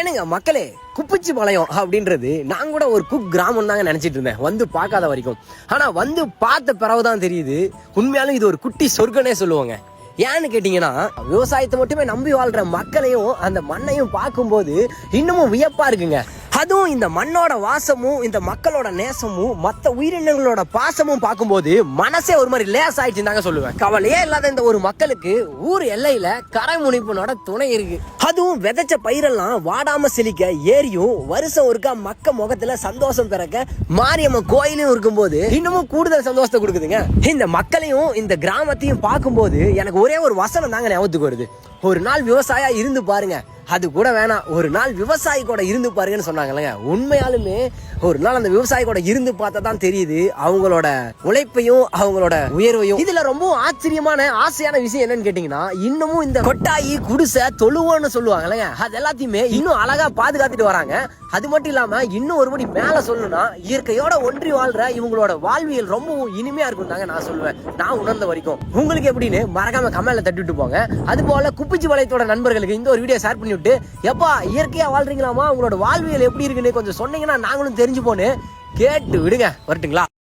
ஏனுங்க மக்களே, குப்பிச்சி பாளையம் அப்படின்றது நான் கூட ஒரு குக் கிராமம் தாங்க நினைச்சிட்டு இருந்தேன் வந்து பார்க்காத வரைக்கும். ஆனா வந்து பார்த்த பிறகுதான் தெரியுது உண்மையாலும் இது ஒரு குட்டி சொர்க்கனே சொல்லுவாங்க. ஏன்னு கேட்டீங்கன்னா, விவசாயத்தை மட்டுமே நம்பி வாழ்ற மக்களையும் அந்த மண்ணையும் பார்க்கும்போது இன்னமும் வியப்பா இருக்குங்க. அதுவும் இந்த மண்ணோட வாசமும் இந்த மக்களோட நேசமும் மற்ற உயிரினங்களோட பாசமும் பார்க்கும்போது மனசே ஒரு மாதிரி லேஸ் ஆயிடுச்சு தாங்க சொல்லுவேன். கவலையே இல்லாத இந்த ஒரு மக்களுக்கு ஊர் எல்லையில கரை முனைப்புனோட துணை இருக்கு. அதுவும் விதைச்ச பயிரெல்லாம் வாடாம செழிக்க ஏரியும் வருஷம் ஒருக்கா மக்க முகத்துல சந்தோஷம் பிறக்க மாரியம்மன் கோயிலும் இருக்கும்போது இன்னமும் கூடுதல் சந்தோஷத்தை கொடுக்குதுங்க. இந்த மக்களையும் இந்த கிராமத்தையும் பார்க்கும்போது எனக்கு ஒரே ஒரு வசனம் தாங்க ஞாபகத்துக்கு வருது. ஒரு நாள் விவசாயியா இருந்து பாருங்க, அது கூட வேணாம், ஒரு நாள் விவசாயி கூட இருந்து பாருங்கன்னு சொன்னாங்கல்லங்க. உண்மையாலுமே ஒரு நாள் அந்த விவசாயி கூட இருந்து பார்த்தா தான் தெரியுது அவங்களோட உழைப்பையும் அவங்களோட உயர்வையும். இதுல ரொம்ப ஆச்சரியமான ஆசையான விஷயம் என்னன்னு கேட்டீங்கன்னா, இன்னமும் இந்த கொட்டாயி குடிசை தொழுவோன்னு சொல்லுவாங்கல்லங்க, அது எல்லாத்தையுமே இன்னும் அழகா பாதுகாத்துட்டு வராங்க. அது மட்டும் இல்லாம இன்னும் ஒருபடி மேல சொல்லணும்னா, இயற்கையோட ஒன்றி வாழ்ற இவங்களோட வாழ்வியல் ரொம்பவும் இனிமையா இருக்கும் தாங்க நான் சொல்லுவேன், நான் உணர்ந்த வரைக்கும். உங்களுக்கு எப்படின்னு மறக்காம கமெண்ட்ல தட்டிட்டு போங்க. அது போல குப்பிச்சி பாளையத்தோட நண்பர்களுக்கு இந்த ஒரு வீடியோ ஷேர் பண்ணி விட்டு, எப்பா இயற்கையா வாழ்றீங்களாமா, உங்களோட வாழ்வியல் எப்படி இருக்குன்னு கொஞ்சம் சொன்னீங்கன்னா நாங்களும் தெரிஞ்சு போன்னு கேட்டு விடுங்க. வரட்டுங்களா?